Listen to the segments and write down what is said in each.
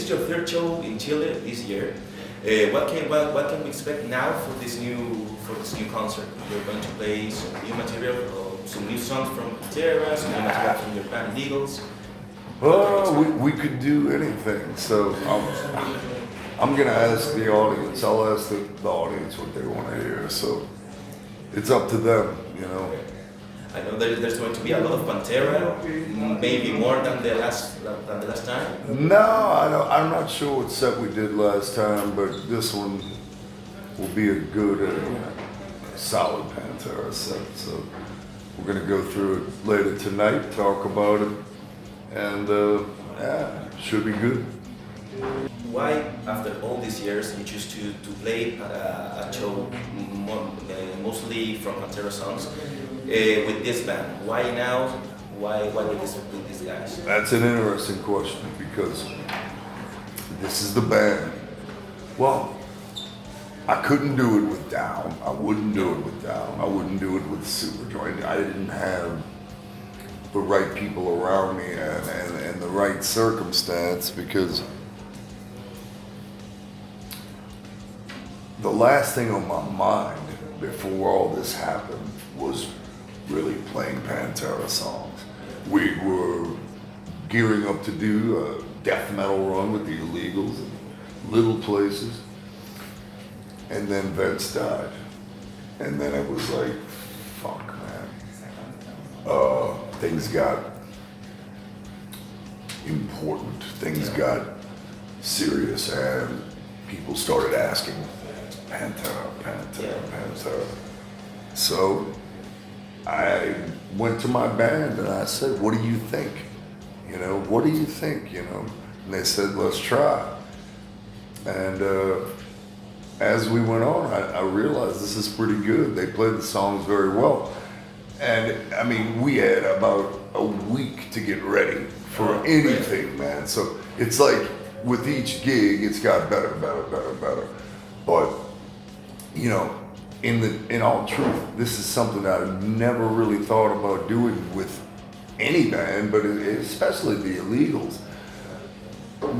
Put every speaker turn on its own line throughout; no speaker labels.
is your third show in Chile this year. What can we expect now for this new concert? You're going to play some new material, some new songs from Terra, some new material from your band Illegals.
We could do anything. So I'm gonna ask the audience. I'll ask the audience what they want to hear. So it's up to them, you know.
I know there's going to be a lot of Pantera, maybe more than the last time.
No, I'm not sure what set we did last time, but this one will be a good, solid Pantera set. So we're gonna go through it later tonight, talk about it, and should be good.
Why, after all these years, you choose to play a show mostly from Pantera songs with this band? Why now? Why with these guys?
That's an interesting question because this is the band. Well, I couldn't do it with Down. I wouldn't do it with Down. I wouldn't do it with Superjoint. I didn't have the right people around me and the right circumstance, because the last thing on my mind before all this happened was really playing Pantera songs. We were gearing up to do a death metal run with the Illegals in little places, and then Vince died. And then it was like, fuck, man. Things got important, things got serious, and people started asking, Pantera. So I went to my band and I said, what do you think? You know, what do you think? You know, and they said, let's try. And as we went on, I realized this is pretty good. They played the songs very well. And I mean, we had about a week to get ready for anything, man. So it's like with each gig, it's got better. But you know, in all truth, this is something that I never really thought about doing with any band, but especially the Illegals,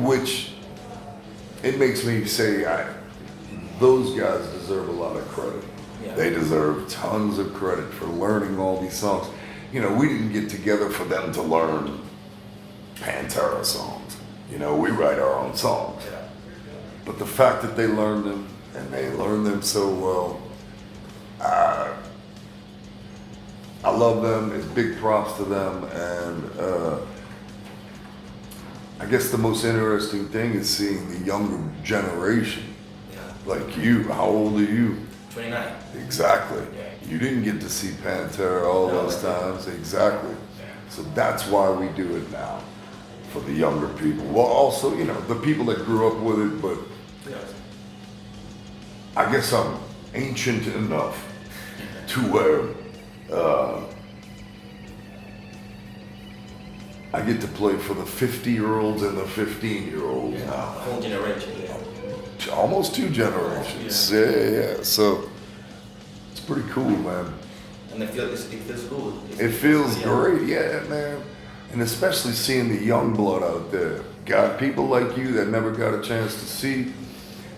which it makes me say, those guys deserve a lot of credit. Yeah. They deserve tons of credit for learning all these songs. You know, we didn't get together for them to learn Pantera songs. You know, we write our own songs. Yeah. But the fact that they learned them, and they learned them so well, I love them. It's big props to them. And I guess the most interesting thing is seeing the younger generation. Yeah. Like you. How old are you?
29.
Exactly. Yeah. You didn't get to see Pantera all those times. Exactly. So that's why we do it now, for the younger people. Well, also, you know, the people that grew up with it, but I guess I'm ancient enough to where I get to play for the 50-year-olds and the 15-year-olds now.
Whole generation,
Almost two generations. Yeah. So it's pretty cool, man.
And it feels good.
It feels great, yeah, man. And especially seeing the young blood out there. Got people like you that never got a chance to see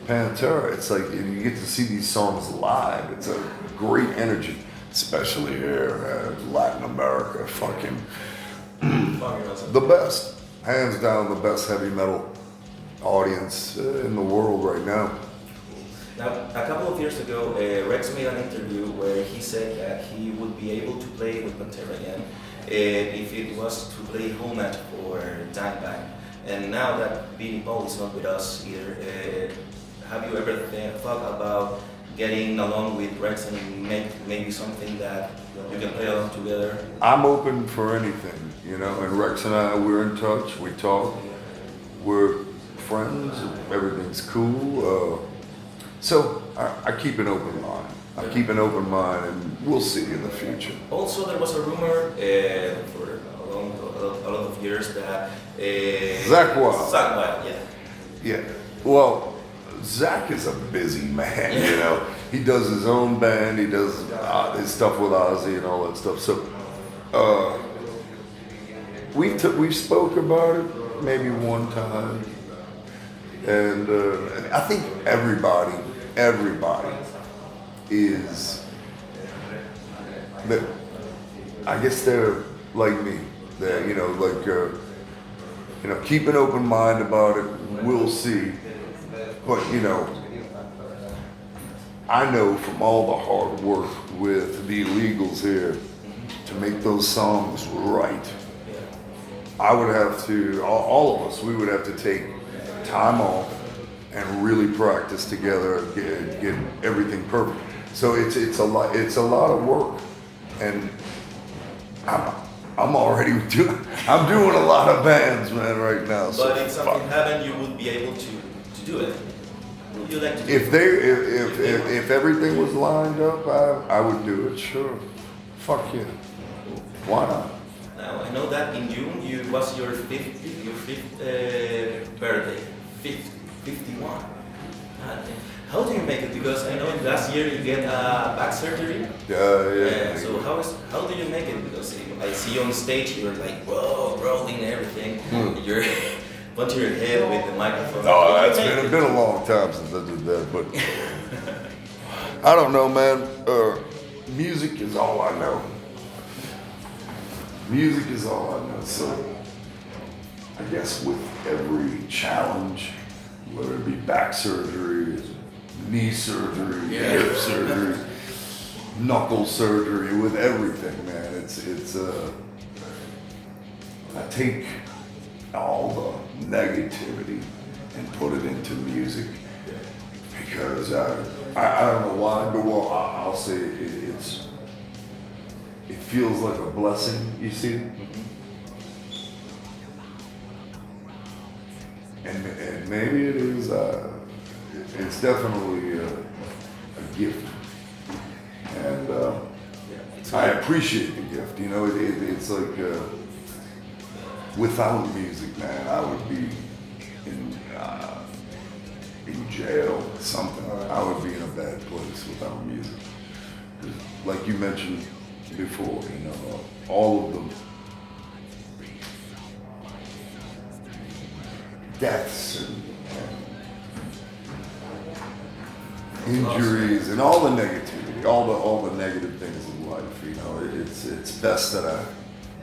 Pantera. It's like you get to see these songs live. It's a great energy, especially here in Latin America. Fucking the best, hands down, the best heavy metal audience in the world right now.
Now, a couple of years ago, Rex made an interview where he said that he would be able to play with Pantera again if it was to play Homage or Dimebag. And now that Billy Paul is not with us either, have you ever thought about getting along with Rex and make maybe something that you can play along together?
I'm open for anything, you know, and Rex and I, we're in touch, we talk, we're friends, everything's cool. So I keep an open mind. I keep an open mind, and we'll see in the future.
Also, there was a rumor for a lot of years that
Zakk Wylde.
Zakk Wylde,
Yeah. Well, Zakk is a busy man. You know, he does his own band. He does his stuff with Ozzy and all that stuff. So we spoke about it maybe one time. And I think everybody is, I guess they're like me. They're, keep an open mind about it. We'll see. But, I know from all the hard work with the Illegals here to make those songs right, I would have to, all of us, we would have to take time off and really practice together, get everything perfect. So it's a lot of work, and I'm already doing a lot of bands, man, right now.
But
so
if something happened, you would be able to do it. Would you like to do
if if everything was lined up, I would do it. Sure, fuck yeah, why not?
Now I know that in June was your fifth birthday, 51. How do you make it? Because I know last year you get a back surgery.
Yeah.
So how do you make it? Because I see you on stage, you're like, whoa, rolling and everything. You're punching your head with the microphone.
Oh, it's been a long time since I did that, but I don't know, man. Music is all I know. Music is all I know. So I guess with every challenge, whether it be back surgery, knee surgery, hip surgery, knuckle surgery, with everything, man, it's I take all the negativity and put it into music because I don't know why, but I'll say it feels like a blessing, you see. And maybe it is, it's definitely a gift. And I appreciate the gift, it's like, without music, man, I would be in jail, something. I would be in a bad place without music. Like you mentioned before, all of them. Deaths and injuries and all the negativity, all the negative things in life. It's best that I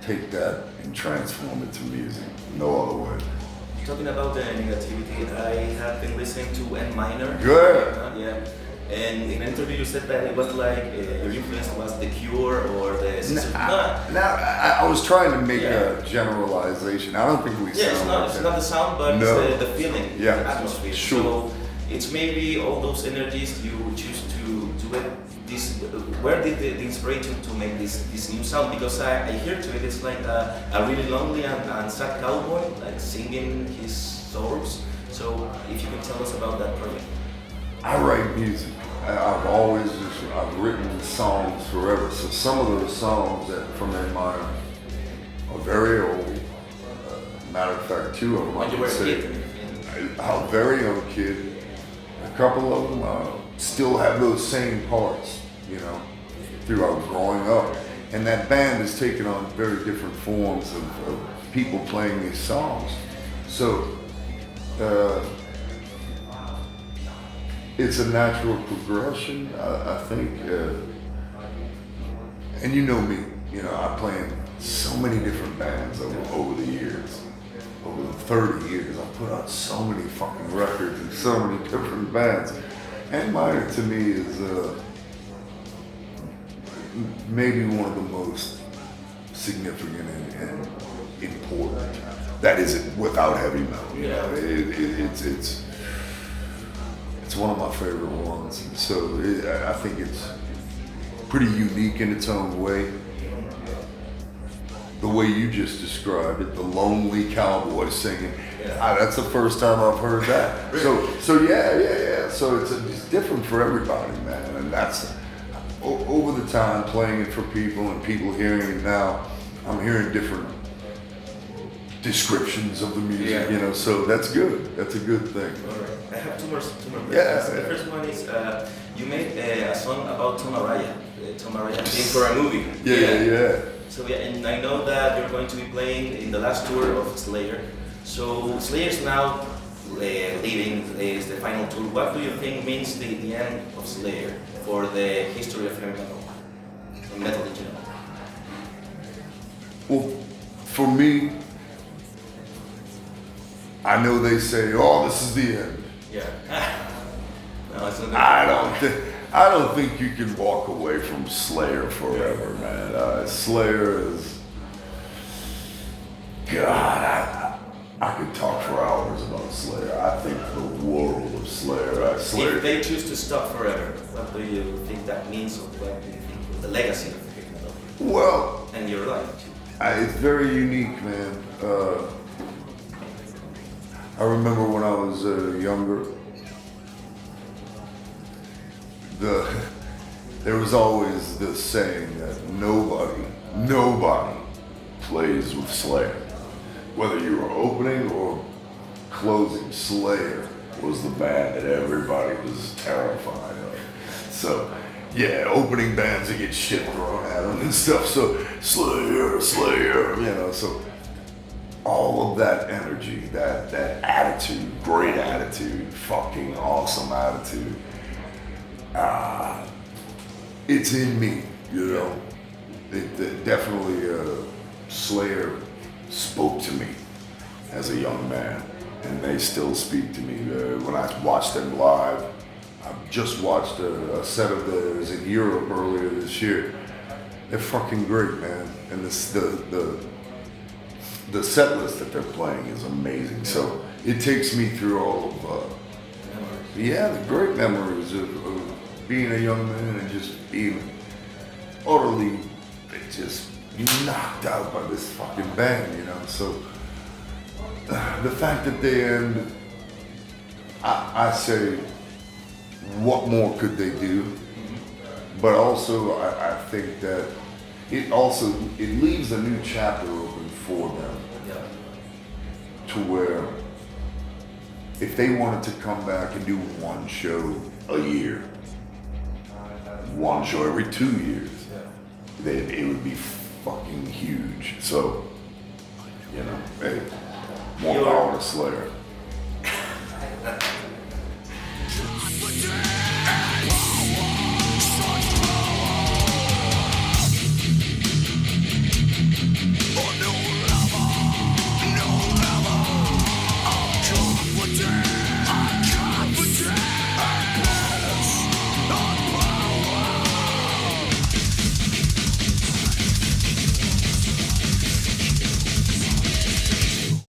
take that and transform it to music. No other way.
Talking about the negativity, I have been listening to N minor.
Good.
Yeah. And in an interview you said that it was like your influence was The Cure or the Sisters.
I was trying to make a generalization. I don't think we sound
it's not the sound, but it's the feeling, the atmosphere.
Sure.
So it's maybe all those energies you choose to do it. Where did the inspiration to make this new sound? Because I hear to it, it's like a really lonely and sad cowboy, like singing his sorrows. So if you can tell us about that project.
I write music. I've written songs forever. So some of those songs from that minor are very old. Matter of fact, two of them
When you were a kid?
A very young kid. A couple of them still have those same parts, throughout growing up. And that band has taken on very different forms of people playing these songs. So it's a natural progression, I think. And you know me, I play in so many different bands over the years. Over the 30 years, I put out so many fucking records in so many different bands. And minor to me is maybe one of the most significant and important. That is without heavy metal. It's one of my favorite ones. So I think it's pretty unique in its own way. The way you just described it, the lonely cowboy singing. That's the first time I've heard that. So yeah. So it's different for everybody, man. And that's over the time playing it for people and people hearing it now. I'm hearing different descriptions of the music, so that's good. That's a good thing.
All right. I have two more questions.
Yeah.
The first one is you made a song about Tom Araya. Tom Araya came for a movie.
Yeah.
So and I know that you're going to be playing in the last tour of Slayer. So Slayer's now leaving is the final tour. What do you think means the end of Slayer for the history of heavy metal, and metal in general?
Well, for me, I know they say, "Oh, this is the end."
Yeah. No, it's not.
I don't think you can walk away from Slayer forever, man. Slayer is, God, I could talk for hours about Slayer. I think the world of Slayer. Slayer.
If they choose to stop forever, what do you think that means, or what do you think of the legacy of heavy metal?
Well,
And your life.
it's very unique, man. I remember when I was younger, there was always this saying that nobody plays with Slayer. Whether you were opening or closing, Slayer was the band that everybody was terrified of. So, yeah, opening bands that get shit thrown at them and stuff. So, Slayer, so all of that energy, that attitude, great attitude, fucking awesome attitude, it's in me, It definitely, Slayer spoke to me as a young man, and they still speak to me. When I watched them live, I just watched a set of theirs in Europe earlier this year. They're fucking great, man, and the set list that they're playing is amazing. So it takes me through all of, the great memories of being a young man and just being utterly just knocked out by this fucking band, So the fact that they end, I say, what more could they do? But also, I think that it leaves a new chapter open for them. To where if they wanted to come back and do one show a year, one show every 2 years, then it would be fucking huge. So, hey, more power to Slayer.